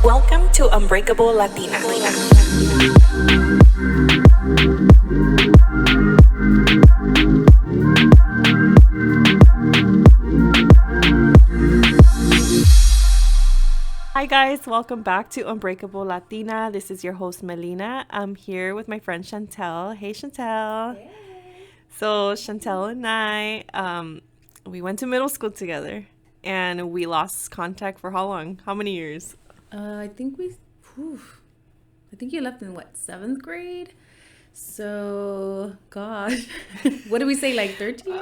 Welcome to Unbreakable Latina. Hi guys, welcome back to Unbreakable Latina. This is your host Melina. I'm here with my friend Chantall. Hey Chantall. Hey. So Chantall and I, we went to middle school together, and we lost contact for how long? How many years? I think I think you left in what, 7th grade? So, gosh, what did we say, like 13?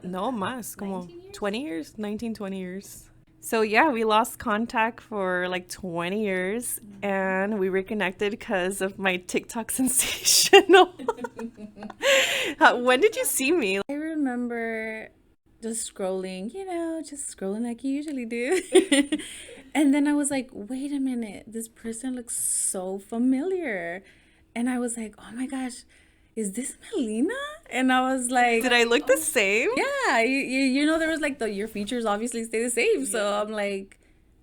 No más, como 19 years? 20 years, 19, 20 years. So yeah, we lost contact for like 20 years, and we reconnected because of my TikTok sensational. When did you see me? I remember just scrolling, just scrolling like you usually do. And then I was like, wait a minute, this person looks so familiar. And I was like, oh my gosh, is this Melina? And I was like, Did I look the same? yeah, there was like your features obviously stay the same. So I'm like,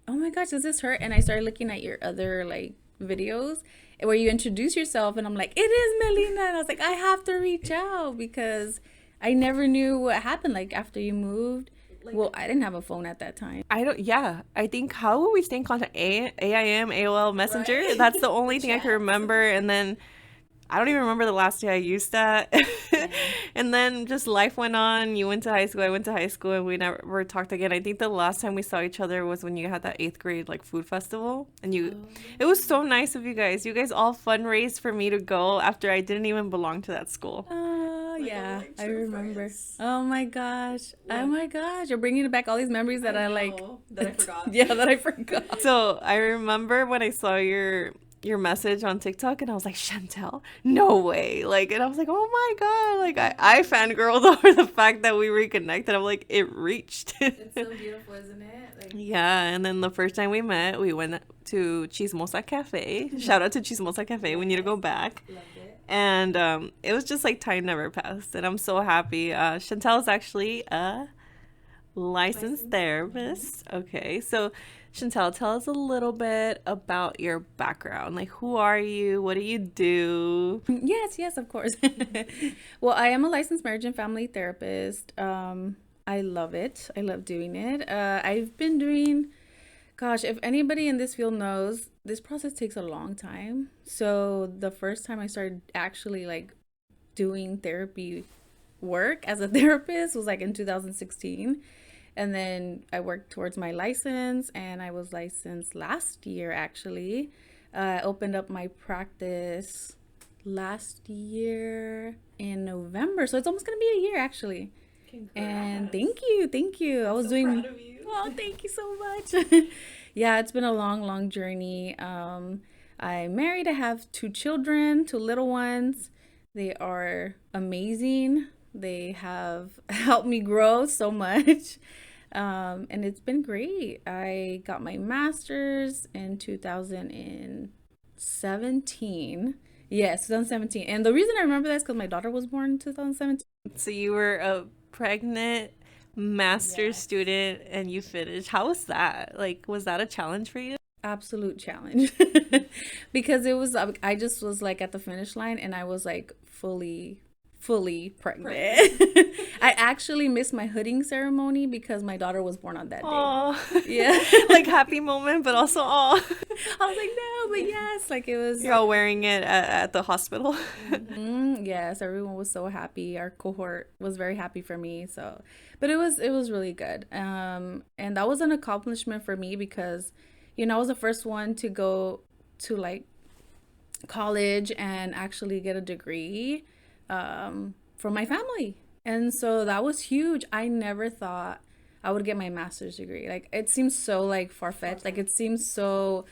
oh my gosh, is this her? And I started looking at your other like videos where you introduce yourself, and I'm like, it is Melina. And I was like, I have to reach out because I never knew what happened like after you moved. Well, I didn't have a phone at that time. I think how will we stay in contact? AIM, AOL Messenger? Right. That's the only thing I can remember. And then I don't even remember the last day I used that. And then just life went on. You went to high school, I went to high school, and we never talked again. I think the last time we saw each other was when you had that 8th grade like food festival. And it was so nice of you guys. You guys all fundraised for me to go after I didn't even belong to that school. Oh, yeah, I remember. Oh my gosh. Oh my gosh. You're bringing back all these memories that I like. That I forgot. Yeah, that I forgot. So I remember when I saw your message on TikTok, and I was like, Chantall, no way. Like, and I was like, oh my God. Like, I fangirled over the fact that we reconnected. I'm like, it reached. It's so beautiful, isn't it? Like, Yeah, and then the first time we met, we went to Chismosa Cafe. Shout out to Chismosa Cafe. We need to go back. loved it. And it was just like time never passed. And I'm so happy. Chantall is actually a licensed therapist. Okay, so Chantall, tell us a little bit about your background. Like, who are you? What do you do? Yes, of course. Well, I am a licensed marriage and family therapist. I love it. I love doing it. I've been doing, gosh, if anybody in this field knows, this process takes a long time. So the first time I started actually like doing therapy work as a therapist was like in 2016. And then I worked towards my license, and I was licensed last year actually. I opened up my practice last year in November. So it's almost going to be a year actually. Congrats. And thank you. I was doing. Proud of you. Oh, thank you so much. Yeah, it's been a long journey. I'm married. I have 2 children, 2 little ones. They are amazing. They have helped me grow so much. And it's been great. I got my master's in 2017. Yes, 2017. And the reason I remember that is because my daughter was born in 2017. So you were a pregnant master's student, and you finished. How was that? Like, was that a challenge for you? Absolute challenge. Because it was, I just was like at the finish line, and I was like fully pregnant. I actually missed my hooding ceremony because my daughter was born on that day. Oh, Yeah. like happy moment, but also I was like, no, but yes, like it was. you're all wearing it at the hospital. Yes, everyone was so happy. Our cohort was very happy for me. So, but it was really good. And that was an accomplishment for me because, I was the first one to go to like college and actually get a degree for my family. And so that was huge. I never thought I would get my master's degree. Like, it seems so like far-fetched. Like, it seems so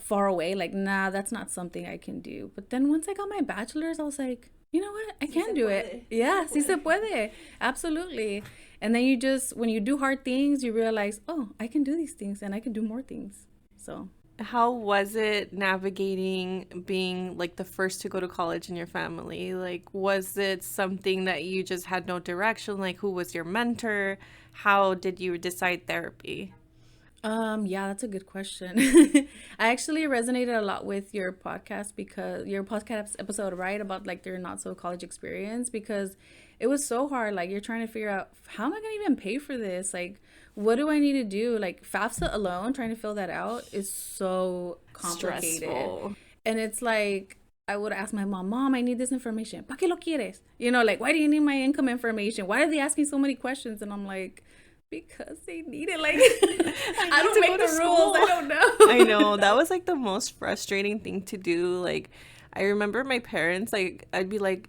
far away. Like, nah, that's not something I can do. But then once I got my bachelor's, I was like, you know what? I can do it. Yeah, sí se puede. Absolutely. And then when you do hard things, you realize, oh, I can do these things and I can do more things. So How was it navigating being like the first to go to college in your family? Like, was it something that you just had no direction? Like, who was your mentor? How did you decide therapy? Yeah, that's a good question. I actually resonated a lot with your podcast, because your podcast episode, right, about like their not so college experience, because it was so hard. Like, you're trying to figure out, how am I gonna even pay for this? Like, what do I need to do? Like, FAFSA alone, trying to fill that out is so complicated. Stressful. And it's like, I would ask my mom, Mom, I need this information. ¿Para qué lo quieres? You know, like, why do you need my income information? Why are they asking so many questions? And I'm like, because they need it. Like, I I need don't to go make to the rules. school. I don't know. I know that was like the most frustrating thing to do. Like, I remember my parents, like, I'd be like,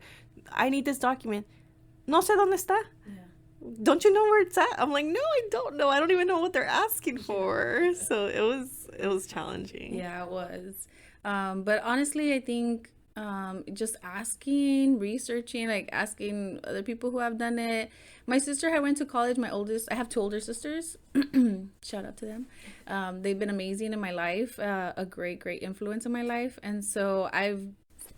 I need this document. No sé dónde está. Yeah. Don't you know where it's at? I'm like, no, I don't know. I don't even know what they're asking for. So it was challenging. Yeah, it was. But honestly, I think just asking, researching, like asking other people who have done it. My sister had went to college. I have two older sisters. Shout out to them. They've been amazing in my life, a great, great influence in my life. And so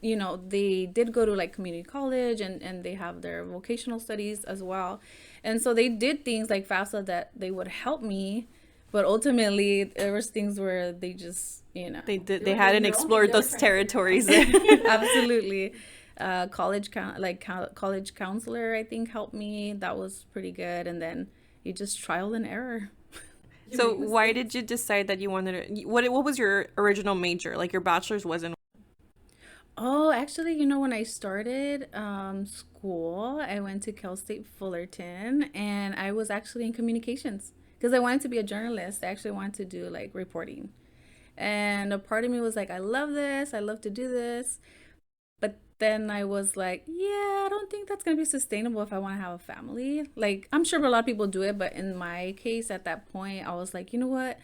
they did go to like community college, and they have their vocational studies as well. And so they did things like FAFSA that they would help me, but ultimately there was things where they just, They hadn't explored those territories there. absolutely. College counselor, I think, helped me. That was pretty good. And then you just trial and error. So why did you decide that you wanted to, what was your original major? Like, your bachelor's wasn't. Oh, actually, when I started school, I went to Cal State Fullerton, and I was actually in communications because I wanted to be a journalist. I actually wanted to do like reporting. And a part of me was like, I love this. I love to do this. But then I was like, yeah, I don't think that's going to be sustainable if I want to have a family. Like, I'm sure a lot of people do it, but in my case, at that point, I was like, you know what?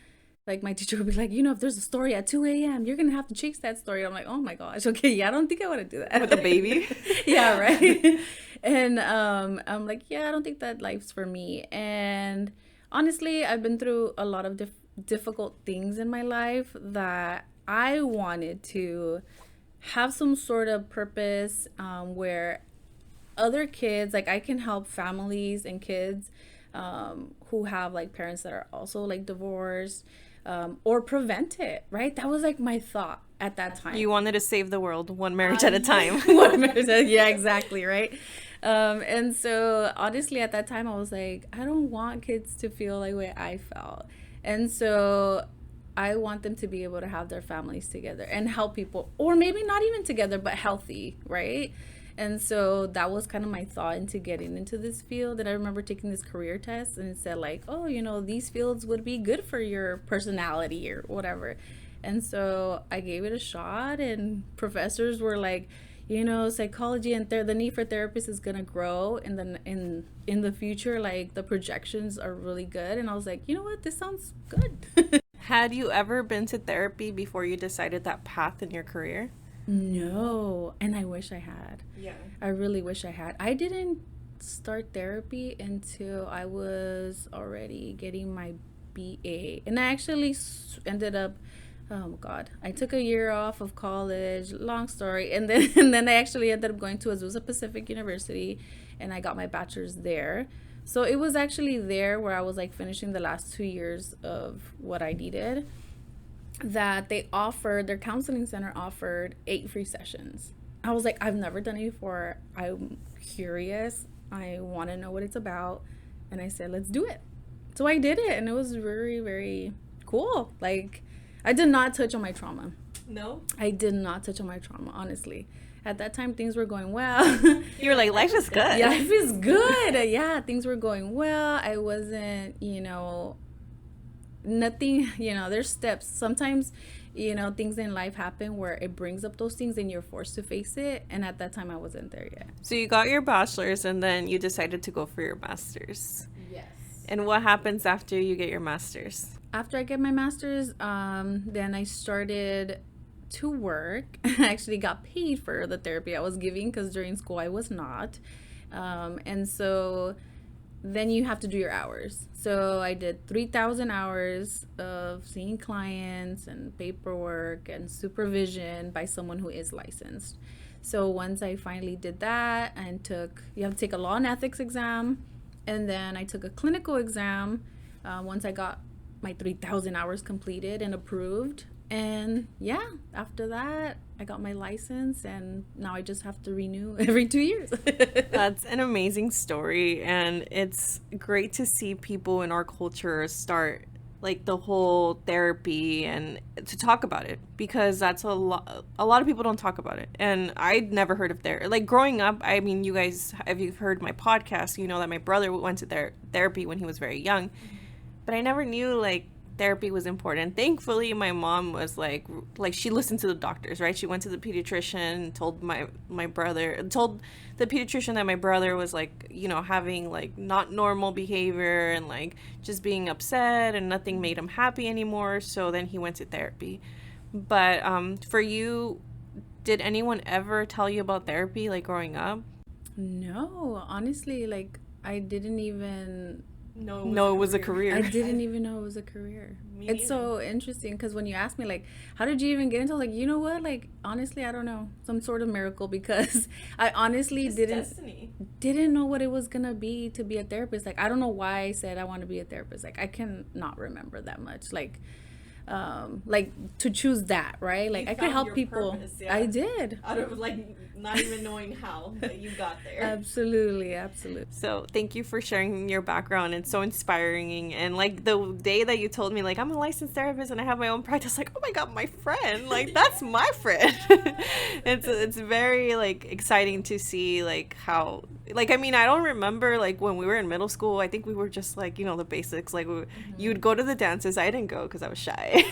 Like, my teacher would be like, if there's a story at 2 a.m., you're going to have to chase that story. I'm like, oh my gosh, okay, yeah, I don't think I want to do that. With a baby? Yeah, right. And I'm like, yeah, I don't think that life's for me. And honestly, I've been through a lot of difficult things in my life that I wanted to have some sort of purpose, where other kids, like, I can help families and kids who have like parents that are also like divorced, or prevent it, right? That was like my thought at that time. You wanted to save the world one marriage at a time. One marriage yeah, exactly, right? And so honestly, at that time, I was like, I don't want kids to feel like the way I felt. And so I want them to be able to have their families together and help people, or maybe not even together, but healthy, right? And so that was kind of my thought into getting into this field. And I remember taking this career test, and it said like, oh, these fields would be good for your personality or whatever. And so I gave it a shot, and professors were like, psychology and the need for therapists is gonna grow in the future. Like, the projections are really good. And I was like, you know what, this sounds good. Had you ever been to therapy before you decided that path in your career? No, and I wish I had. Yeah. I really wish I had. I didn't start therapy until I was already getting my BA. And I actually ended up, oh God, I took a year off of college, long story. And then and then I actually ended up going to Azusa Pacific University, and I got my bachelor's there. So it was actually there where I was like finishing the last 2 years of what I needed, that their counseling center offered 8 free sessions. I was like, I've never done it before. I'm curious. I want to know what it's about. And I said, let's do it. So I did it, and it was very, very cool. Like, I did not touch on my trauma. No? I did not touch on my trauma, honestly. At that time, things were going well. You were like, life is good. Yeah, life is good. Yeah, things were going well. I wasn't, nothing, there's steps. Sometimes, things in life happen where it brings up those things and you're forced to face it. And at that time, I wasn't there yet. So you got your bachelor's, and then you decided to go for your master's. Yes. And what happens after you get your master's? After I get my master's, then I started to work. I actually got paid for the therapy I was giving, because during school I was not. And so then you have to do your hours. So I did 3,000 hours of seeing clients and paperwork and supervision by someone who is licensed. So once I finally did that, and you have to take a law and ethics exam, and then I took a clinical exam once I got my 3,000 hours completed and approved. And yeah, after that, I got my license, and now I just have to renew every 2 years. That's an amazing story, and it's great to see people in our culture start like the whole therapy and to talk about it, because that's a lot of people don't talk about it. And I'd never heard of therapy. Like growing up, I mean, you guys, if you've heard my podcast, you know that my brother went to therapy when he was very young, but I never knew like therapy was important. Thankfully, my mom was like she listened to the doctors, right? She went to the pediatrician, told my brother, told the pediatrician that my brother was like, having like not normal behavior and like just being upset and nothing made him happy anymore. So then he went to therapy. But for you, did anyone ever tell you about therapy like growing up? No, honestly, like I didn't even No, it was a I career. didn't even know it was a career. Me It's neither. so interesting because when you ask me, like, how did you even get into, like, you know what? Like, honestly, I don't know. Some sort of miracle because I honestly Just destiny. didn't know what it was gonna be to be a therapist. Like, I don't know why I said I want to be a therapist. Like, I can not remember that much. Like to choose that, right? You Like, I could found help your people. purpose, I yeah. did. Out of like not even knowing how, but you got there. Absolutely, absolutely. So thank you for sharing your background. It's so inspiring. And like the day that you told me, like I'm a licensed therapist and I have my own practice, like oh my god, my friend, like that's my friend. It's very like exciting to see like how like I mean I don't remember like when we were in middle school. I think we were just like the basics. Like you'd go to the dances. I didn't go because I was shy,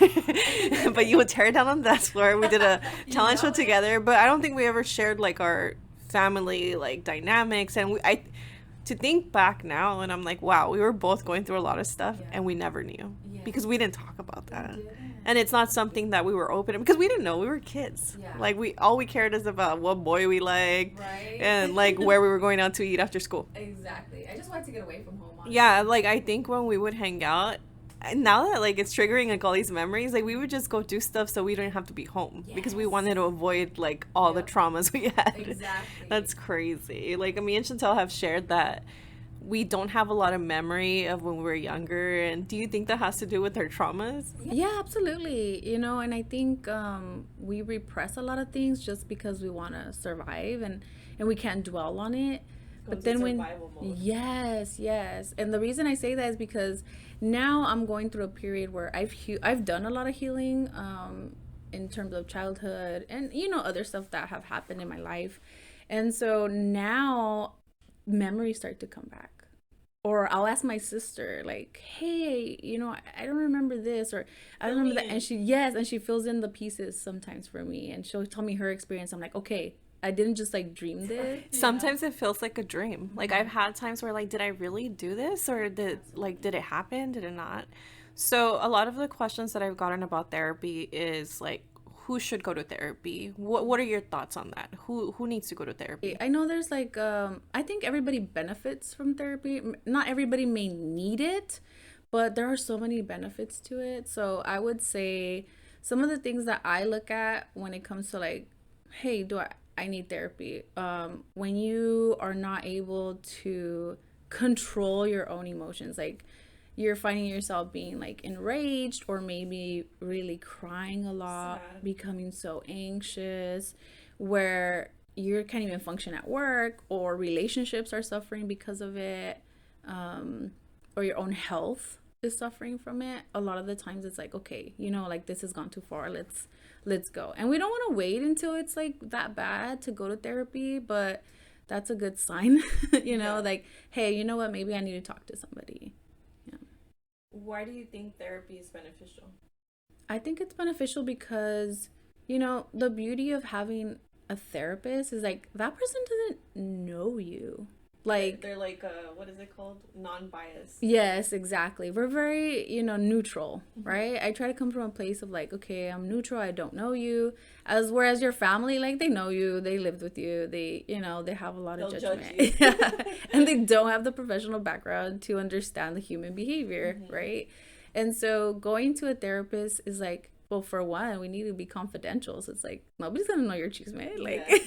but you would tear it down on the dance floor. We did a talent show together, but I don't think we ever shared like our family like dynamics. And I to think back now and I'm like wow, we were both going through a lot of stuff and we never knew because we didn't talk about that. And it's not something that we were open to because we didn't know, we were kids. Like we cared is about what boy we liked and like where we were going out to eat after school. Exactly. I just wanted to get away from home. Yeah, like I think when we would hang out, and now that like it's triggering like all these memories, like we would just go do stuff so we didn't have to be home because we wanted to avoid like all the traumas we had. Exactly. That's crazy. Like me and Chantel have shared that we don't have a lot of memory of when we were younger. And do you think that has to do with our traumas? Yeah, absolutely. And I think we repress a lot of things just because we want to survive, and we can't dwell on it. But then when yes, yes. And the reason I say that is because now I'm going through a period where I've done a lot of healing in terms of childhood and other stuff that have happened in my life. And so now memories start to come back. Or I'll ask my sister, like, hey, I don't remember this, or I don't remember that. And she fills in the pieces sometimes for me, and she'll tell me her experience. I'm like, okay, I didn't just like dream this. Sometimes it feels like a dream. Like I've had times where like did I really do this or did it happen? Did it not? So a lot of the questions that I've gotten about therapy is like who should go to therapy? What are your thoughts on that? Who needs to go to therapy? I know there's like I think everybody benefits from therapy. Not everybody may need it, but there are so many benefits to it. So I would say some of the things that I look at when it comes to like, hey, do I need therapy? When you are not able to control your own emotions, like you're finding yourself being like enraged or maybe really crying a lot, becoming so anxious, where you can't even function at work, or relationships are suffering because of it, or your own health is suffering from it. A lot of the times it's like, okay, like this has gone too far. Let's go. And we don't want to wait until it's like that bad to go to therapy, but that's a good sign, like, hey, you know what? Maybe I need to talk to somebody. Why do you think therapy is beneficial? I think it's beneficial because, the beauty of having a therapist is like that person doesn't know you. Like they're like what is it called? Non-biased. Yes, exactly. We're very, neutral, right? I try to come from a place of like, okay, I'm neutral. I don't know you. Whereas your family, like they know you, they lived with you, they have a lot of judgment. Yeah. And they don't have the professional background to understand the human behavior, right? And so going to a therapist is like well, for one, we need to be confidential. So it's like nobody's gonna know your chisme. Like, Yeah.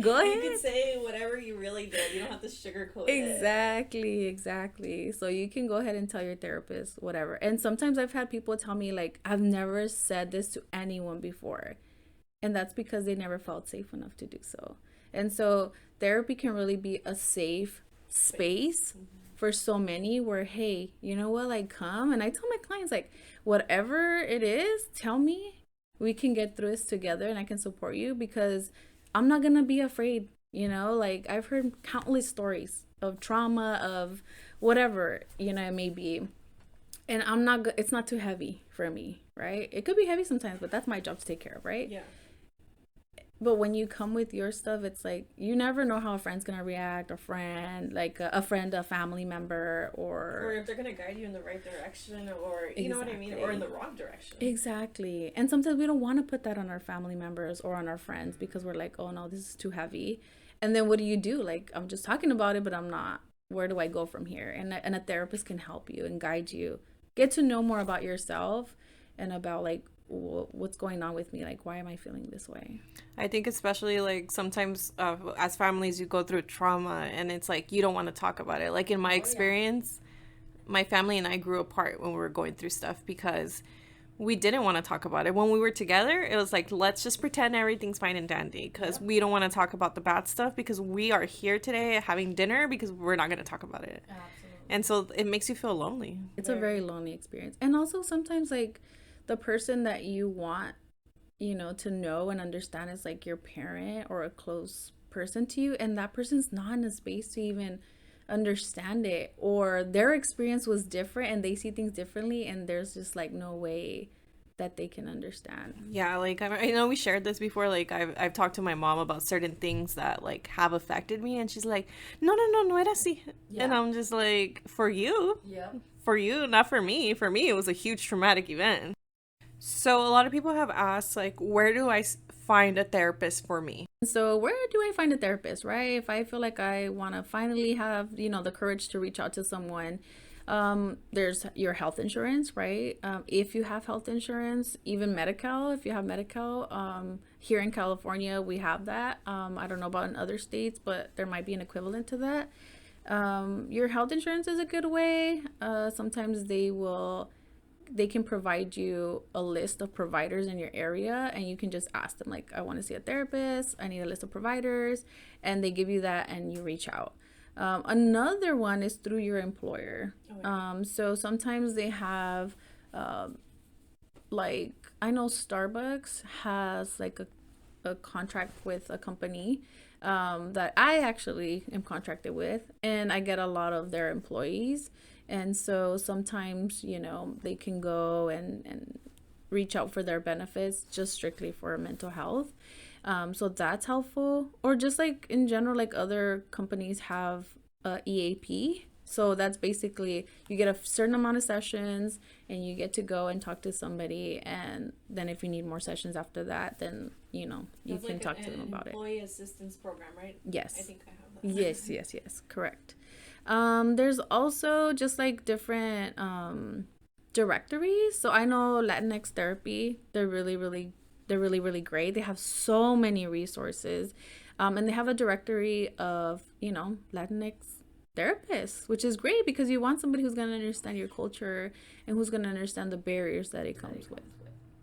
go You can ahead. say whatever you really did. You don't have to sugarcoat it. Exactly, exactly. So you can go ahead and tell your therapist whatever. And sometimes I've had people tell me like I've never said this to anyone before. And that's because they never felt safe enough to do so. And so therapy can really be a safe space for so many where, hey, you know what, like come and I tell my clients like whatever it is, tell me, we can get through this together and I can support you because I'm not gonna be afraid, like I've heard countless stories of trauma, of whatever, it may be. And it's not too heavy for me, right? It could be heavy sometimes, but that's my job to take care of, right? Yeah. But when you come with your stuff, it's like you never know how a friend's gonna react, like a friend, a family member, Or or if they're gonna guide you in the right direction, or you know what I mean, exactly, or in the wrong direction. exactly. And sometimes we don't want to put that on our family members or on our friends because we're like, oh no, this is too heavy. And then what do you do? Like I'm just talking about it, but I'm not. Where do I go from here? And a therapist can help you and guide you, get to know more about yourself and about like what's going on with me, like why am I feeling this way. I think especially like sometimes as families you go through trauma and it's like you don't want to talk about it. Like in my experience, my family and I grew apart when we were going through stuff because we didn't want to talk about it. When we were together, it was like, let's just pretend everything's fine and dandy because we don't want to talk about the bad stuff because we are here today having dinner because we're not going to talk about it. Absolutely. And so it makes you feel lonely. It's a very lonely experience. And also sometimes like the person that you want, to know and understand is like your parent or a close person to you, and that person's not in a space to even understand it, or their experience was different and they see things differently and there's just like no way that they can understand. Yeah, like I know we shared this before. Like I've talked to my mom about certain things that like have affected me, and she's like, "No, no, no, no era así," and I'm just like, Yeah. for you, not for me. For me, it was a huge traumatic event. So a lot of people have asked, like, where do I find a therapist for me? So where do I find a therapist, right? If I feel like I want to finally have, the courage to reach out to someone, there's your health insurance, right? If you have health insurance, even Medi-Cal, if you have Medi-Cal, here in California, we have that. I don't know about in other states, but there might be an equivalent to that. Your health insurance is a good way. Sometimes they can provide you a list of providers in your area and you can just ask them like, I want to see a therapist, I need a list of providers, and they give you that and you reach out. Another one is through your employer. So sometimes they have like, I know Starbucks has like a contract with a company that I actually am contracted with, and I get a lot of their employees. And so sometimes, they can go and reach out for their benefits just strictly for mental health. So that's helpful. Or just like in general, like other companies have EAP. So that's basically you get a certain amount of sessions and you get to go and talk to somebody. And then if you need more sessions after that, then, you That's can like talk to them about it. Employee assistance program, right? Yes. I think I have that. Yes, yes, yes. Correct. There's also just like different directories. So I know Latinx therapy, they're really great. They have so many resources. And they have a directory of, Latinx therapists, which is great because you want somebody who's going to understand your culture and who's going to understand the barriers that it comes with.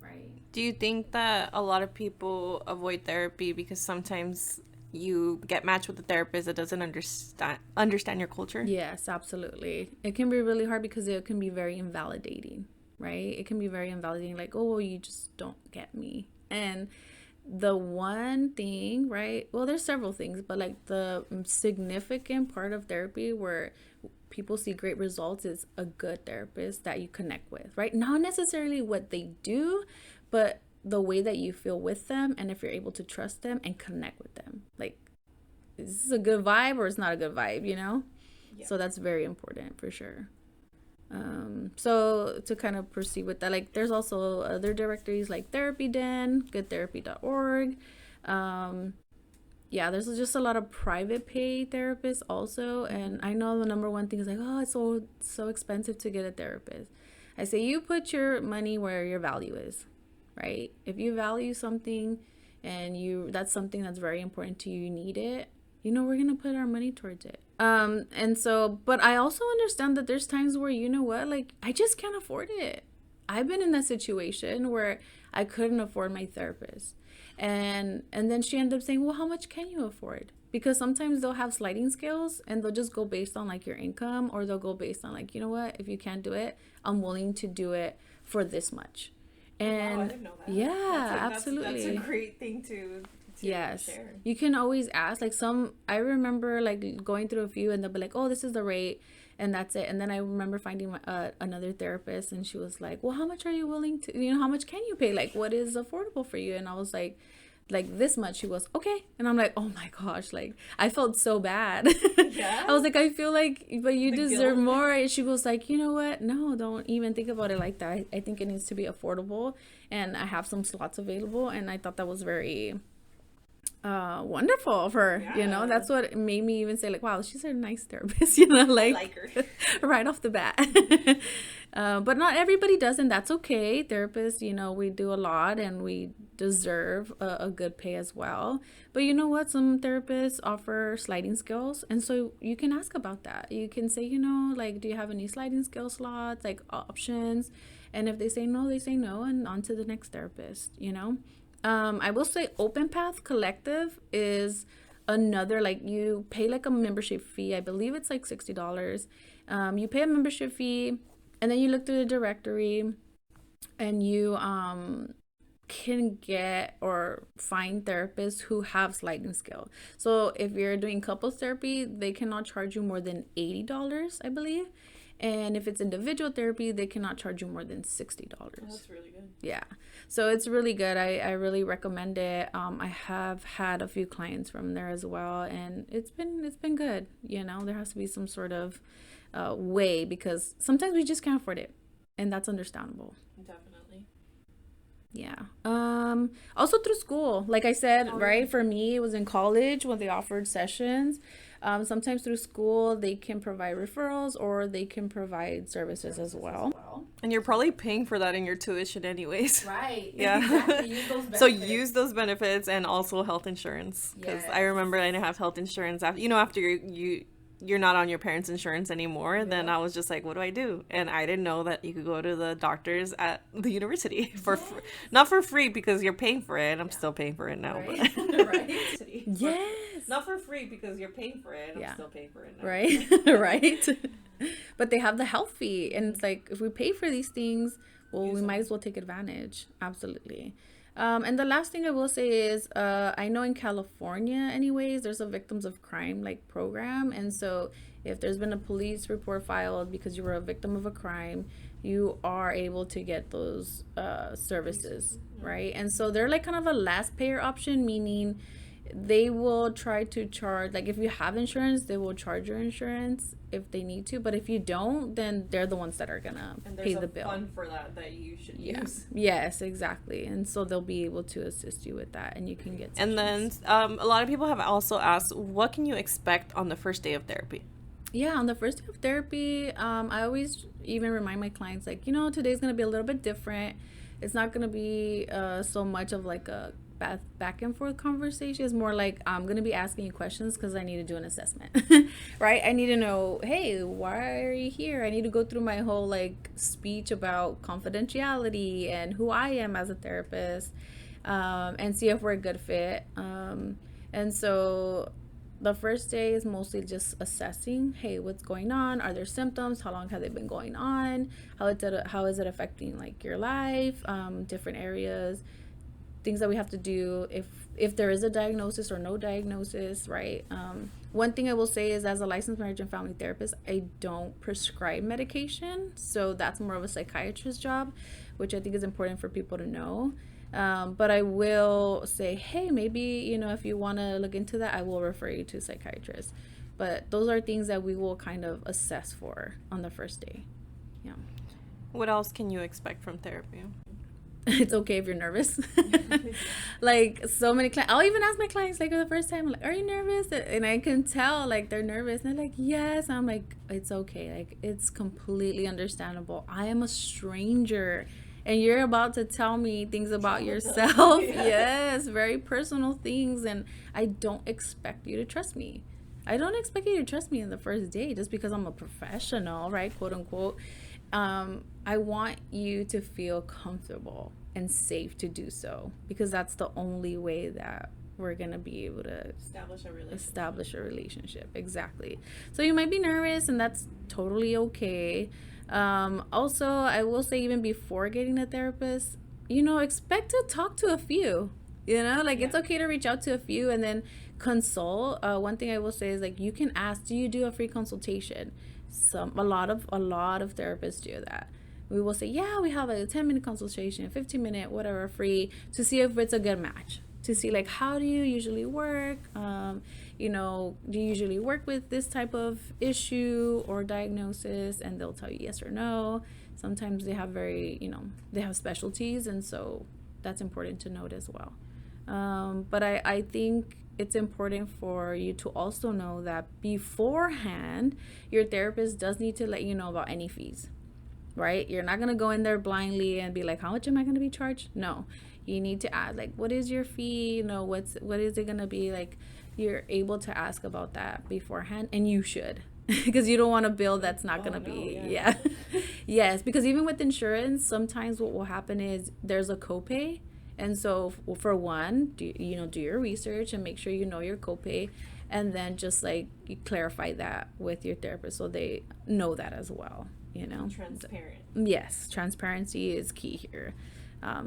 Right. Do you think that a lot of people avoid therapy because sometimes you get matched with a therapist that doesn't understand your culture? Yes, absolutely. It can be really hard because it can be very invalidating, right? It can be very invalidating, like, oh, well, you just don't get me. And the one thing, right? Well, there's several things, but like the significant part of therapy where people see great results is a good therapist that you connect with, right? Not necessarily what they do, but the way that you feel with them, and if you're able to trust them and connect with them. Like, is this a good vibe or it's not a good vibe, Yeah. So that's very important for sure. So to kind of proceed with that, like there's also other directories like Therapy Den, goodtherapy.org. Yeah, there's just a lot of private pay therapists also. And I know the number one thing is like, oh, it's so expensive to get a therapist. I say you put your money where your value is, right? If you value something and that's something that's very important to you, you need it, we're gonna put our money towards it. And so, but I also understand that there's times where, like, I just can't afford it. I've been in that situation where I couldn't afford my therapist. And then she ended up saying, well, how much can you afford? Because sometimes they'll have sliding scales and they'll just go based on like your income, or they'll go based on like, what, if you can't do it, I'm willing to do it for this much. And wow, I didn't know that. Yeah, absolutely. That's a great thing to Yes. share. You can always ask. Like I remember like going through a few and they'll be like, oh, this is the rate and that's it. And then I remember finding another therapist and she was like, well, how much are you willing to, how much can you pay? Like, what is affordable for you? And I was like this much. She was okay. And I'm like, oh my gosh, like I felt so bad. Yeah. I was like, I feel like, but you deserve guilt. more. And she was like, you know what? No, don't even think about it like that. I think it needs to be affordable. And I have some slots available. And I thought that was very wonderful for her. Yeah. That's what made me even say like, wow, she's a nice therapist. Like, I like her. right off the bat. But not everybody does, and that's okay. Therapists, we do a lot and we deserve a good pay as well. But you know what, some therapists offer sliding scales, and so you can ask about that. You can say, like, do you have any sliding scale slots, like options? And if they say no, they say no, and on to the next therapist. I will say Open Path Collective is another, like, you pay like a membership fee. I believe it's like $60. You pay a membership fee and then you look through the directory and you can get or find therapists who have sliding scale. So if you're doing couples therapy, they cannot charge you more than $80, I believe. And if it's individual therapy, they cannot charge you more than $60. Oh, that's really good. Yeah. So it's really good. I really recommend it. I have had a few clients from there as well, and it's been good. There has to be some sort of way, because sometimes we just can't afford it, and that's understandable. Definitely. Yeah. Also through school, like I said, right? For me, it was in college when they offered sessions. Sometimes through school, they can provide referrals or they can provide services as well. And you're probably paying for that in your tuition anyways. Right. Yeah. Exactly. Use those benefits. So use those benefits, and also health insurance. Because I remember I didn't have health insurance after you're not on your parents' insurance anymore. Then I was just like, what do I do? And I didn't know that you could go to the doctors at the university for not for free, because you're paying for it. I'm still paying for it now. Right. But Right. Yes. not for free, because you're paying for it. I'm still paying for it now. Right. Right. But they have the health fee, and it's like, if we pay for these things, well, we might as well take advantage. Absolutely. And the last thing I will say is, I know in California, anyways, there's a victims of crime like program. And so if there's been a police report filed because you were a victim of a crime, you are able to get those services, right? And so they're like kind of a last payer option, meaning they will try to charge, like, if you have insurance, they will charge your insurance if they need to, but if you don't, then they're the ones that are gonna pay the bill. Fund for that you should use. Yes, exactly. And so they'll be able to assist you with that, and you can get sessions. And then a lot of people have also asked, what can you expect on the first day of therapy? Yeah, on the first day of therapy, I always even remind my clients, like, today's gonna be a little bit different. It's not gonna be so much of like a back and forth conversation. Is more like, I'm gonna be asking you questions because I need to do an assessment. Right? I need to know, hey, why are you here? I need to go through my whole like speech about confidentiality and who I am as a therapist, and see if we're a good fit. And so the first day is mostly just assessing, hey, what's going on? Are there symptoms? How long have they been going on? How is it affecting like your life? Different areas, things that we have to do if there is a diagnosis or no diagnosis, right? One thing I will say is, as a licensed marriage and family therapist, I don't prescribe medication. So that's more of a psychiatrist's job, which I think is important for people to know. But I will say, hey, maybe, if you want to look into that, I will refer you to a psychiatrist. But those are things that we will kind of assess for on the first day. Yeah. What else can you expect from therapy? It's okay if you're nervous. Like, so many clients, I'll even ask my clients, like, for the first time, like, are you nervous? And I can tell, like, they're nervous. And they're like, yes. I'm like, it's okay. Like, it's completely understandable. I am a stranger and you're about to tell me things about yourself. Yes, very personal things, and I don't expect you to trust me. I don't expect you to trust me in the first day just because I'm a professional, right? Quote unquote. I want you to feel comfortable and safe to do so because that's the only way that we're going to be able to establish a relationship. Exactly. So you might be nervous, and that's totally okay. Also, I will say, even before getting a therapist, expect to talk to a few. Like, it's okay to reach out to a few and then consult. One thing I will say is, like, you can ask, do you do a free consultation? A lot of therapists do that. We will say, yeah, we have a 10-minute consultation, 15-minute, whatever, free, to see if it's a good match, to see, like, how do you usually work. Do you usually work with this type of issue or diagnosis? And they'll tell you yes or no. Sometimes they have they have specialties, and so that's important to note as well. But I think it's important for you to also know that beforehand, your therapist does need to let you know about any fees, right? You're not going to go in there blindly and be like, how much am I going to be charged? No, you need to ask, like, what is your fee? What is it going to be? Like, you're able to ask about that beforehand, and you should, because you don't want a bill that's not going to be, yeah. Yes, because even with insurance, sometimes what will happen is there's a copay. And so for one, do your research and make sure you know your copay, and then just, like, you clarify that with your therapist so they know that as well. Transparent. Yes, transparency is key here.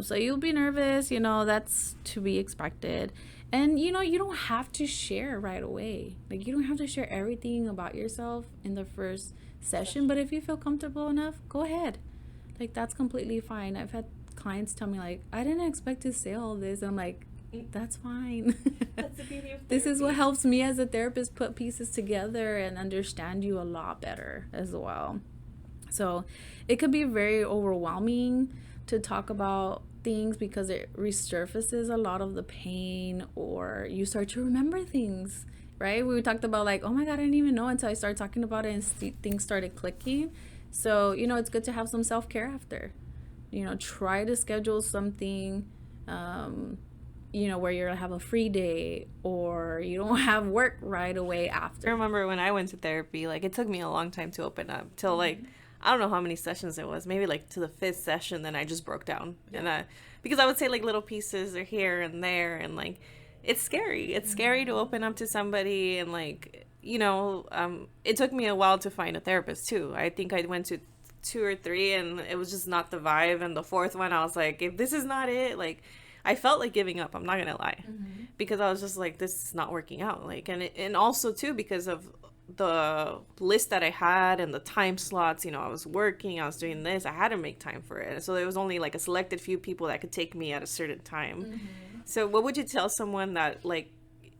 So you'll be nervous, that's to be expected. And, you don't have to share right away. Like, you don't have to share everything about yourself in the first session, but if you feel comfortable enough, go ahead. Like, that's completely fine. I've had clients tell me, like, I didn't expect to say all this. I'm like, that's fine. That's the beauty of therapy. This is what helps me as a therapist put pieces together and understand you a lot better as well. So it could be very overwhelming to talk about things because it resurfaces a lot of the pain, or you start to remember things, right? We talked about, like, oh my God, I didn't even know until I started talking about it and things started clicking. So, it's good to have some self-care after. Try to schedule something, where you're gonna have a free day, or you don't have work right away after. I remember when I went to therapy, like, it took me a long time to open up till, like, I don't know how many sessions it was, maybe, like, to the 5th session, then I just broke down. Yeah. And because I would say, like, little pieces are here and there, and, like, it's scary. It's scary to open up to somebody, and, like, it took me a while to find a therapist too. I think I went to 2 or 3, and it was just not the vibe. And the 4th one, I was like, if this is not it, like, I felt like giving up. I'm not gonna lie, because I was just like, this is not working out. Like, and also too, because of the list that I had and the time slots. I was working, I was doing this. I had to make time for it. So there was only, like, a selected few people that could take me at a certain time. So what would you tell someone that, like,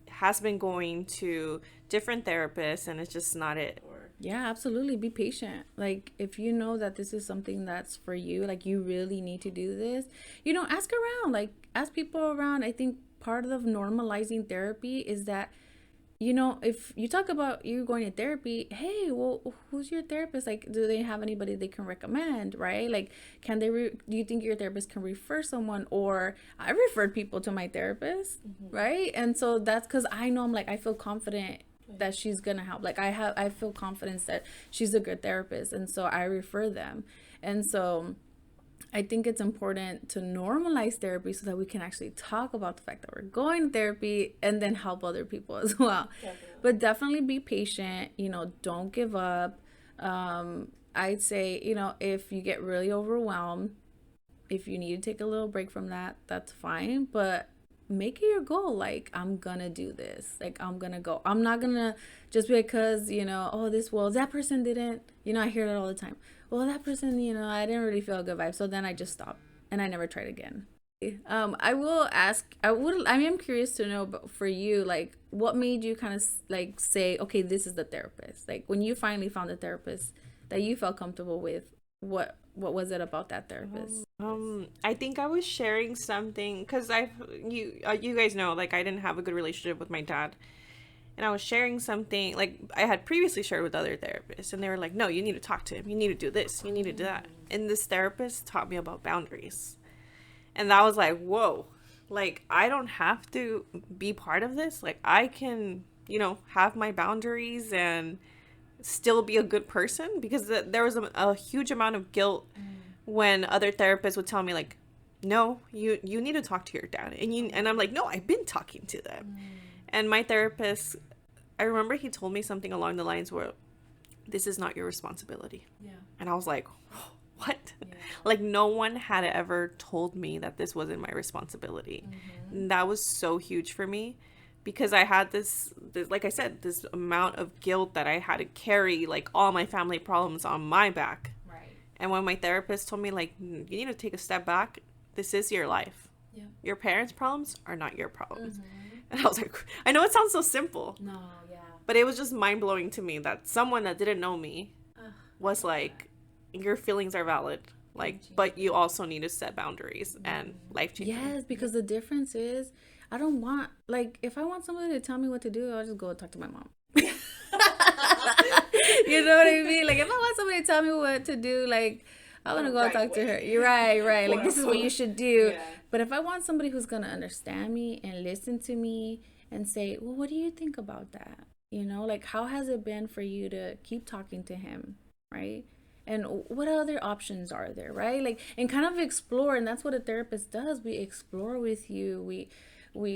has been going to different therapists and it's just not it? Yeah, absolutely. Be patient. Like, if you know that this is something that's for you, like, you really need to do this, ask around, like, ask people around. I think part of normalizing therapy is that, if you talk about you going to therapy, hey, well, who's your therapist? Like, do they have anybody they can recommend, right? Like, do you think your therapist can refer someone? Or I referred people to my therapist, right? And so that's because I know, I feel confident that she's gonna help. Like, I feel confidence that she's a good therapist, and so I refer them. And so I think it's important to normalize therapy so that we can actually talk about the fact that we're going to therapy and then help other people as well. Definitely. But definitely be patient, don't give up. I'd say, if you get really overwhelmed, if you need to take a little break from that, that's fine. But make it your goal. Like, I'm gonna do this. Like, I'm gonna go. I'm not gonna just because, that person didn't, I hear that all the time. Well, that person, I didn't really feel a good vibe. So then I just stopped and I never tried again. I will ask, I am curious to know, but for you, like, what made you kind of, like, say, okay, this is the therapist? Like, when you finally found a therapist that you felt comfortable with, what was it about that therapist? I think I was sharing something because you guys know, like, I didn't have a good relationship with my dad. and I was sharing something like I had previously shared with other therapists, and they were like, no, you need to talk to him, you need to do this, you need to do that. And this therapist taught me about boundaries, and that was like, whoa, like I don't have to be part of this. Like I can, have my boundaries and still be a good person, because there was a huge amount of guilt when other therapists would tell me like, no, you need to talk to your dad, and I'm like, no, I've been talking to them. And my therapist, I remember he told me something along the lines where, this is not your responsibility. Yeah. And I was like, what? Yeah. Like no one had ever told me that this wasn't my responsibility. And that was so huge for me, because I had this, like I said, this amount of guilt that I had to carry like all my family problems on my back. Right. And when my therapist told me like, you need to take a step back, this is your life. Yeah. Your parents' problems are not your problems. And I was like, I know it sounds so simple, No, yeah. but it was just mind blowing to me that someone that didn't know me was like, your feelings are valid, like, but you also need to set boundaries and life changing. Yes, because the difference is, I don't want, like, if I want somebody to tell me what to do, I'll just go talk to my mom. You know what I mean? Like, if I want somebody to tell me what to do, like, I want to go talk to her. You're right. Like, this is what you should do. Yeah. But if I want somebody who's going to understand me and listen to me and say, well, what do you think about that? Like, how has it been for you to keep talking to him, right? And what other options are there, right? Like, and kind of explore. And that's what a therapist does. We explore with you. We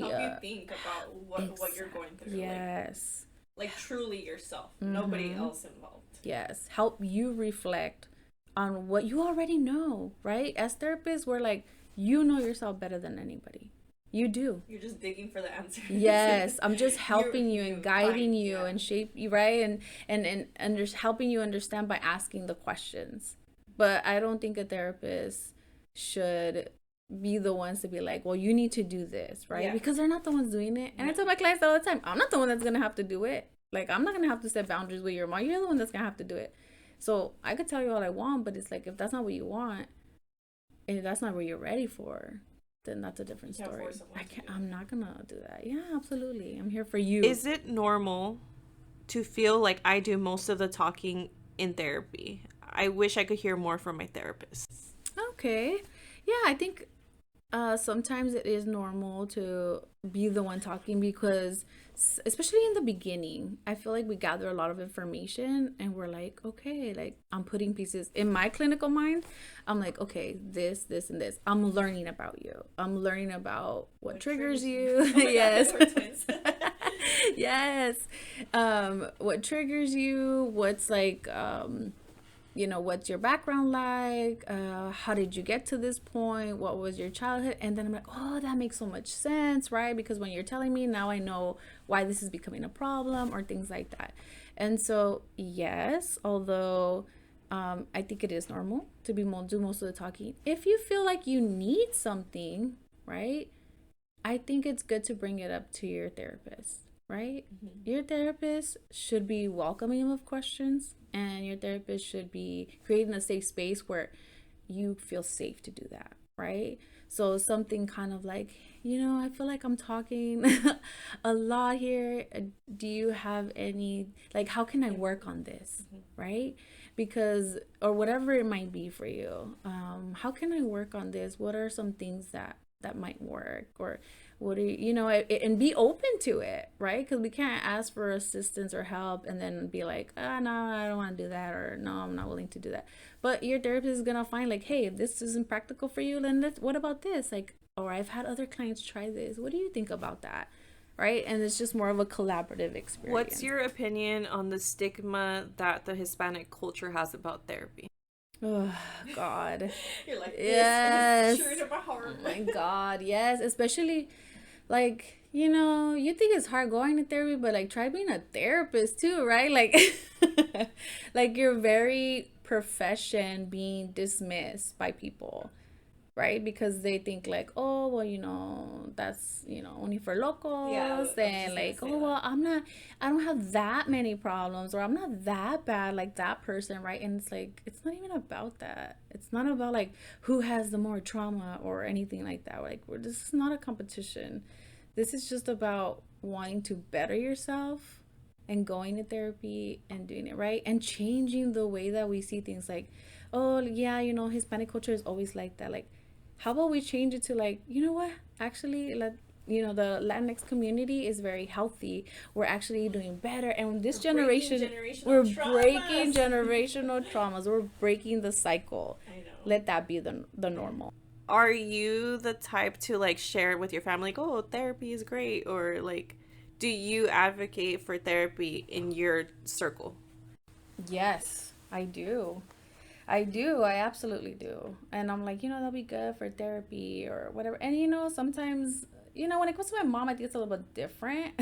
help you think about what you're going through. Yes. Like truly yourself. Nobody else involved. Yes. Help you reflect on what you already know, right? As therapists, we're like, you know yourself better than anybody. You do. You're just digging for the answers. Yes, I'm just helping you and guiding you and shape you, right? And helping you understand by asking the questions. But I don't think a therapist should be the ones to be like, well, you need to do this, right? Yeah. Because they're not the ones doing it. And I tell my clients all the time, I'm not the one that's going to have to do it. Like, I'm not going to have to set boundaries with your mom. You're the one that's going to have to do it. So I could tell you all I want, but it's like, if that's not what you want, and if that's not what you're ready for, then that's a different story. I'm not gonna do that. Yeah, absolutely. I'm here for you. Is it normal to feel like I do most of the talking in therapy? I wish I could hear more from my therapist. Okay. Yeah, I think sometimes it is normal to be the one talking, because especially in the beginning, I feel like we gather a lot of information and we're like, okay, like I'm putting pieces in my clinical mind. I'm like, okay, this, and this. I'm learning about you. I'm learning about what triggers you. Oh yes. God, we're twins. Yes. What triggers you? What's like, what's your background like? How did you get to this point? What was your childhood? And then I'm like, oh, that makes so much sense, right? Because when you're telling me, now I know why this is becoming a problem, or things like that. And so, yes, although I think it is normal to do most of the talking. If you feel like you need something, right, I think it's good to bring it up to your therapist, right? Mm-hmm. Your therapist should be welcoming of questions, and your therapist should be creating a safe space where you feel safe to do that, right? So something kind of like, I feel like I'm talking a lot here. Do you have any, like, how can I work on this, right? Because, or whatever it might be for you, how can I work on this? What are some things that might work? Or what do you, and be open to it, right? Because we can't ask for assistance or help and then be like, no, I don't want to do that, or no, I'm not willing to do that. But your therapist is gonna find like, hey, if this isn't practical for you, then what about this? Like, or I've had other clients try this. What do you think about that? Right? And it's just more of a collaborative experience. What's your opinion on the stigma that the Hispanic culture has about therapy? Oh God. You're like, this yes. is true to my heart. Oh my God, yes. Especially like, you think it's hard going to therapy, but like try being a therapist too, right? Like like your very profession being dismissed by people, right? Because they think like, oh, well, that's, only for locals. Yeah, and like, oh, well, I don't have that many problems, or I'm not that bad like that person, right? And it's like, it's not even about that. It's not about like who has the more trauma or anything like that. Like, this is not a competition. This is just about wanting to better yourself and going to therapy and doing it right and changing the way that we see things. Like, oh yeah, Hispanic culture is always like that. Like, how about we change it to, like, you know what, actually, like, the Latinx community is very healthy. We're actually doing better, and this generation, we're breaking generational traumas. We're breaking the cycle. I know. Let that be the normal. Are you the type to like share it with your family, like, oh, therapy is great, or like, do you advocate for therapy in your circle? Yes, I do. I do. I absolutely do. And I'm like, that'll be good for therapy or whatever. And sometimes, when it comes to my mom, I think it's a little bit different.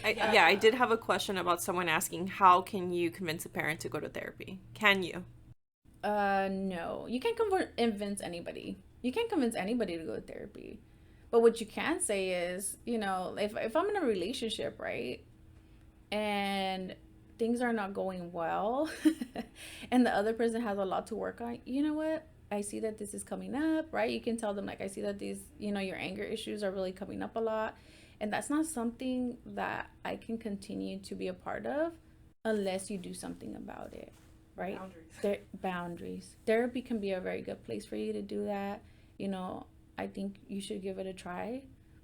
Yeah, I did have a question about someone asking, how can you convince a parent to go to therapy? Can you? No. You can't convince anybody. You can't convince anybody to go to therapy. But what you can say is, if I'm in a relationship, right? And things are not going well and the other person has a lot to work on, you know what, I see that this is coming up, right? You can tell them, like, I see that these, your anger issues are really coming up a lot, and that's not something that I can continue to be a part of unless you do something about it, right? Boundaries. Therapy can be a very good place for you to do that. I think you should give it a try,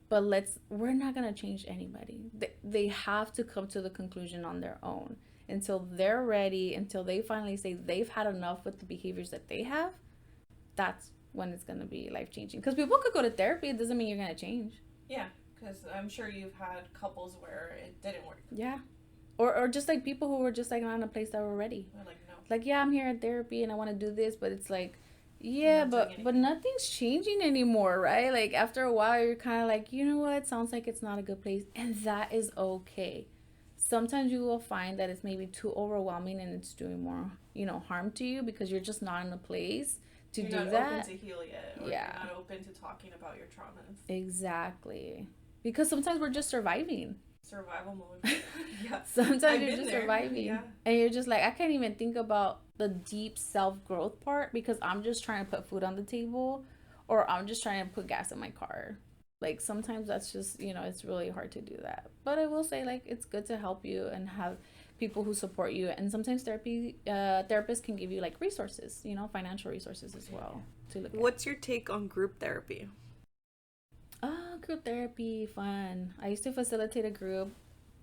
but we're not going to change anybody. They have to come to the conclusion on their own. Until they're ready, until they finally say they've had enough with the behaviors that they have, that's when it's going to be life changing. Because people could go to therapy, it doesn't mean you're going to change. Yeah, because I'm sure you've had couples where it didn't work. Yeah. Or just like people who were just like not in a place that were ready. They're like, no. Like, yeah, I'm here at therapy and I want to do this, but it's like, yeah, but nothing's changing anymore, right? Like, after a while, you're kind of like, you know what? Sounds like it's not a good place, and that is okay. Sometimes you will find that it's maybe too overwhelming and it's doing more, harm to you because you're just not in a place to you're do not that. Open to heal yet, or Yeah. you're not open to talking about your traumas. Exactly. Because sometimes we're just surviving. Survival mode. Yeah. Sometimes you're just surviving. Yeah. And you're just like, I can't even think about the deep self-growth part because I'm just trying to put food on the table, or I'm just trying to put gas in my car. Like, sometimes that's just, it's really hard to do that. But I will say, like, it's good to help you and have people who support you. And sometimes therapists can give you, like, resources, financial resources as well to look at. What's your take on group therapy? Group therapy, fun. I used to facilitate a group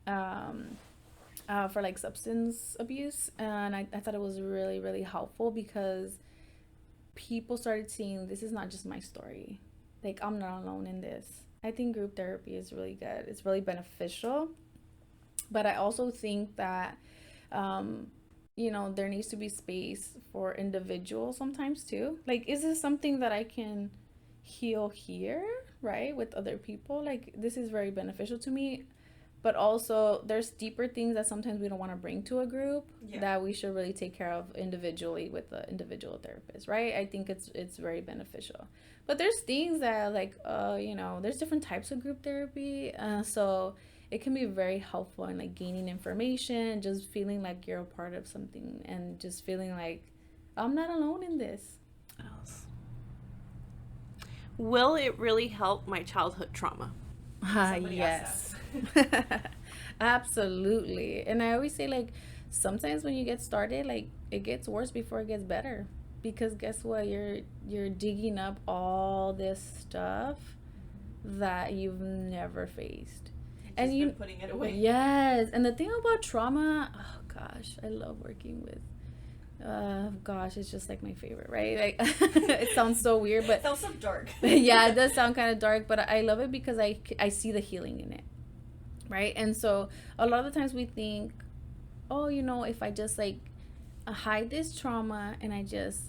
for, like, substance abuse, and I thought it was really, really helpful because people started seeing this is not just my story. Like, I'm not alone in this. I think group therapy is really good. It's really beneficial. But I also think that, there needs to be space for individuals sometimes too. Like, is this something that I can heal here, right, with other people? Like, this is very beneficial to me. But also, there's deeper things that sometimes we don't want to bring to a group that we should really take care of individually with the individual therapist, right? I think it's very beneficial. But there's things that, like, there's different types of group therapy. So it can be very helpful in, like, gaining information, just feeling like you're a part of something, and just feeling like I'm not alone in this. Will it really help my childhood trauma? Yes. Absolutely. And I always say, like, sometimes when you get started, like, it gets worse before it gets better, because guess what, you're digging up all this stuff that you've never faced, and you putting it away. Yes. And the thing about trauma, oh gosh, I love working with gosh, it's just like my favorite, right? Like, it sounds so weird, but it sounds so dark. Yeah, it does sound kind of dark, but I love it because I see the healing in it, right? And so a lot of the times we think, oh, if I just, like, hide this trauma and I just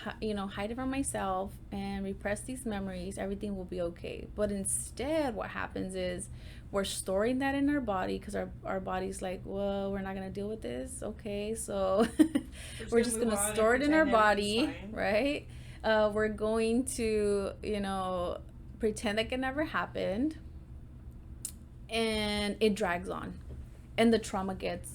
hide it from myself and repress these memories, everything will be okay. But instead, what happens is we're storing that in our body because our body's like, well, we're not going to deal with this. Okay, so we're just going to store it in our body, right? We're going to, pretend like it never happened. And it drags on. And the trauma gets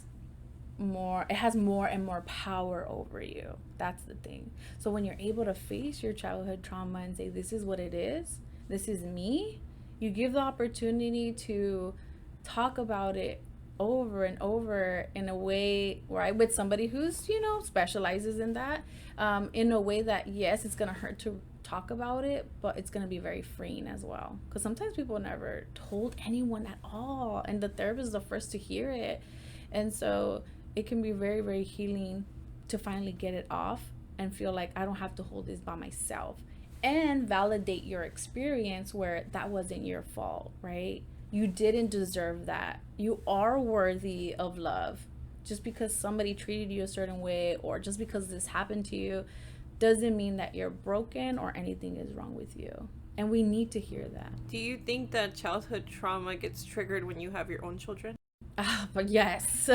it has more and more power over you. That's the thing. So when you're able to face your childhood trauma and say, this is what it is, this is me, you give the opportunity to talk about it over and over in a way where I with somebody who's, you know, specializes in that, in a way that yes, it's gonna hurt to talk about it, but it's gonna be very freeing as well. Because sometimes people never told anyone at all, and the therapist is the first to hear it, and so it can be very, very healing to finally get it off and feel like I don't have to hold this by myself and validate your experience where that wasn't your fault, right? You didn't deserve that. You are worthy of love. Just because somebody treated you a certain way or just because this happened to you doesn't mean that you're broken or anything is wrong with you. And we need to hear that. Do you think that childhood trauma gets triggered when you have your own children? Ah, but yes.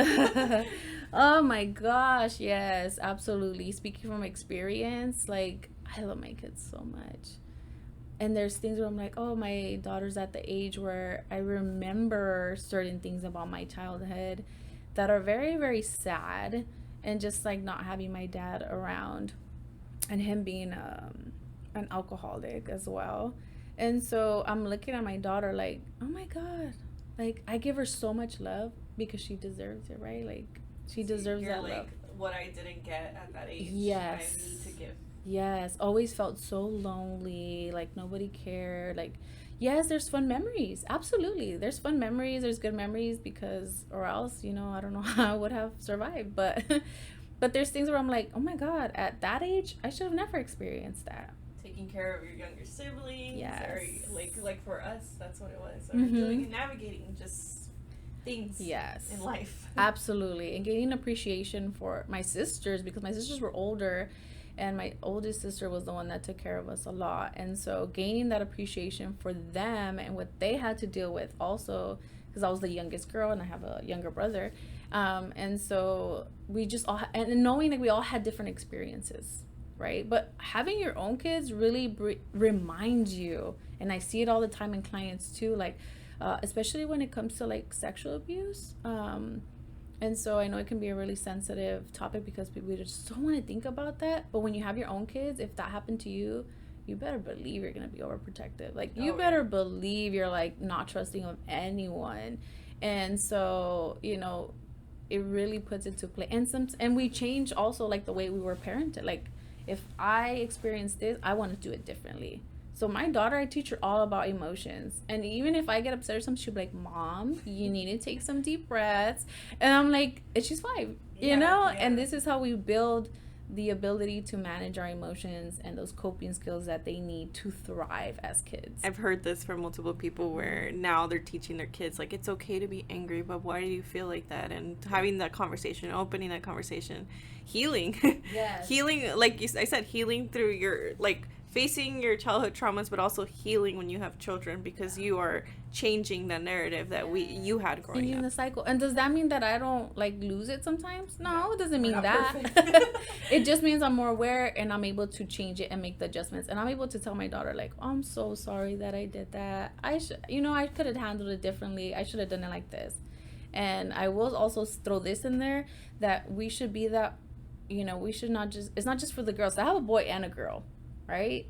Oh my gosh, yes, absolutely. Speaking from experience, like I love my kids so much. And there's things where I'm like, oh, my daughter's at the age where I remember certain things about my childhood that are very, very sad. And just like not having my dad around and him being an alcoholic as well. And so I'm looking at my daughter like, oh my God, like I give her so much love because she deserves it, right? Like she deserves You're that like, love. what I didn't get at that age, I need Yes. to give. Yes, always felt so lonely, like nobody cared. Like, yes, there's fun memories. Absolutely. There's fun memories, there's good memories because or else, you know, I don't know how I would have survived. But but there's things where I'm like, "Oh my God, at that age, I should have never experienced that." Taking care of your younger siblings, or Yes. like for us, that's what it was. Or doing Mhm. and navigating just things in Yes. life. Absolutely. And gaining appreciation for my sisters because my sisters were older and my oldest sister was the one that took care of us a lot. And so gaining that appreciation for them and what they had to deal with also because I was the youngest girl and I have a younger brother. And so we just all and knowing that we all had different experiences, right? But having your own kids really reminds you, and I see it all the time in clients too, like especially when it comes to like sexual abuse. And so I know it can be a really sensitive topic because people just don't want to think about that. But when you have your own kids, if that happened to you, you better believe you're gonna be overprotective. Like you Oh yeah. better believe you're like not trusting of anyone. And so, you know, it really puts into play. And we change also like the way we were parented. Like if I experience this, I want to do it differently. So my daughter, I teach her all about emotions. And even if I get upset or something, she'll be like, Mom, you need to take some deep breaths. And I'm like, and she's 5, you Yeah, know? yeah. And this is how we build the ability to manage our emotions and those coping skills that they need to thrive as kids. I've heard this from multiple people where now they're teaching their kids like it's okay to be angry, but why do you feel like that? And having that conversation, opening that conversation, healing, Yes. healing. Like I said, healing through your like facing your childhood traumas, but also healing when you have children because you are changing the narrative that you had growing Changing up. the cycle. And does that mean that I don't like lose it sometimes? No, it doesn't mean not that. perfect. It just means I'm more aware and I'm able to change it and make the adjustments. And I'm able to tell my daughter like, oh, I'm so sorry that I did that. I should, you know, I could have handled it differently. I should have done it like this. And I will also throw this in there that we should be that, you know, we should not just, it's not just for the girls. I have a boy and a girl, right?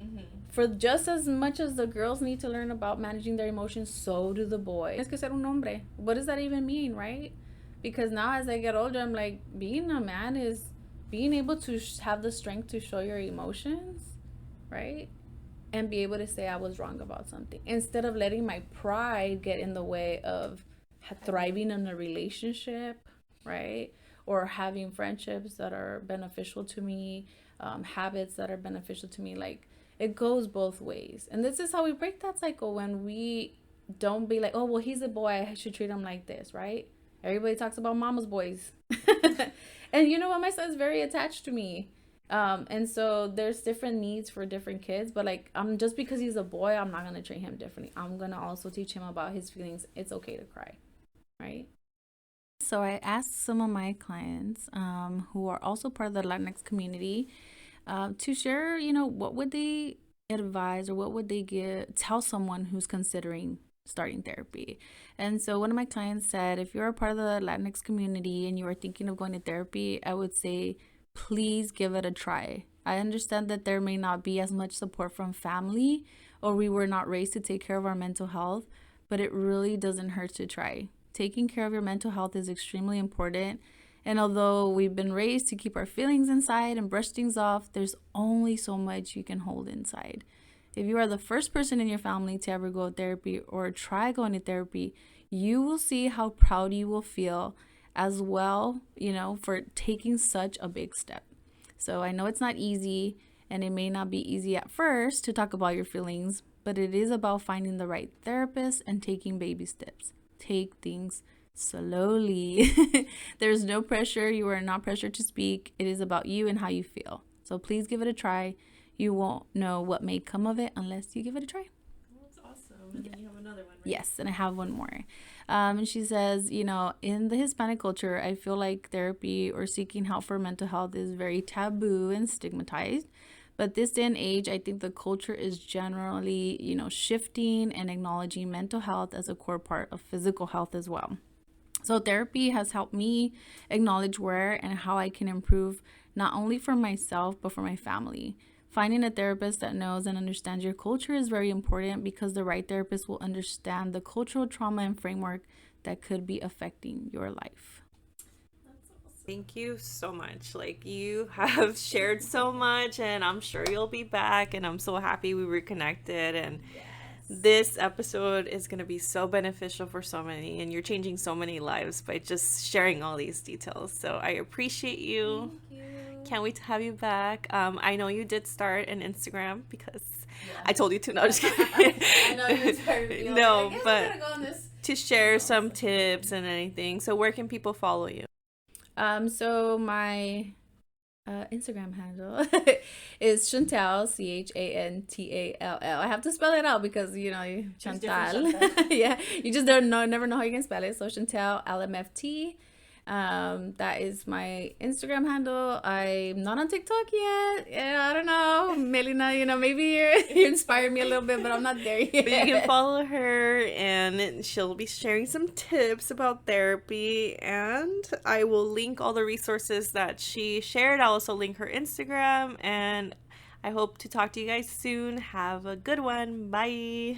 For just as much as the girls need to learn about managing their emotions, so do the boys. Es que ser un hombre. What does that even mean, right? Because now as I get older, I'm like, being a man is being able to have the strength to show your emotions, right? And be able to say I was wrong about something instead of letting my pride get in the way of thriving in a relationship, right? Or having friendships that are beneficial to me, habits that are beneficial to me. Like it goes both ways. And this is how we break that cycle when we don't be like, oh, well, he's a boy. I should treat him like this, right? Everybody talks about mama's boys. And you know what? My son's very attached to me. And so there's different needs for different kids, but like just because he's a boy, I'm not gonna treat him differently. I'm gonna also teach him about his feelings. It's okay to cry, right? So I asked some of my clients who are also part of the Latinx community to share, you know, what would they advise or what would they tell someone who's considering starting therapy. And so one of my clients said, if you're a part of the Latinx community and you are thinking of going to therapy, I would say, please give it a try. I understand that there may not be as much support from family or we were not raised to take care of our mental health, but it really doesn't hurt to try. Taking care of your mental health is extremely important. And although we've been raised to keep our feelings inside and brush things off, there's only so much you can hold inside. If you are the first person in your family to ever go to therapy or try going to therapy, you will see how proud you will feel as well, for taking such a big step. So I know it's not easy and it may not be easy at first to talk about your feelings, but it is about finding the right therapist and taking baby steps. Take things slowly. There's no pressure. You are not pressured to speak. It is about you and how you feel. So please give it a try. You won't know what may come of it unless you give it a try. That's awesome. And then you have another one, right? Yes, and I have one more. And she says, in the Hispanic culture, I feel like therapy or seeking help for mental health is very taboo and stigmatized. But this day and age, I think the culture is generally, shifting and acknowledging mental health as a core part of physical health as well. So therapy has helped me acknowledge where and how I can improve, not only for myself, but for my family. Finding a therapist that knows and understands your culture is very important because the right therapist will understand the cultural trauma and framework that could be affecting your life. Thank you so much. Like, you have shared so much, and I'm sure you'll be back, and I'm so happy we reconnected. And this episode is going to be so beneficial for so many, and you're changing so many lives by just sharing all these details. So I appreciate you. Thank you. Can't wait to have you back. I know you did start an Instagram because I told you to. No, just kidding. I know you inspired me. No, I but gotta go on this. to share some tips and anything. So where can people follow you? So my Instagram handle is Chantall, Chantall. I have to spell it out because Chantall. Yeah, you just never know how you can spell it. So Chantall LMFT. That is my Instagram handle. I'm not on TikTok yet. Yeah, I don't know, Melina. Maybe you inspired me a little bit, but I'm not there yet. But you can follow her, and she'll be sharing some tips about therapy. And I will link all the resources that she shared. I'll also link her Instagram. And I hope to talk to you guys soon. Have a good one. Bye.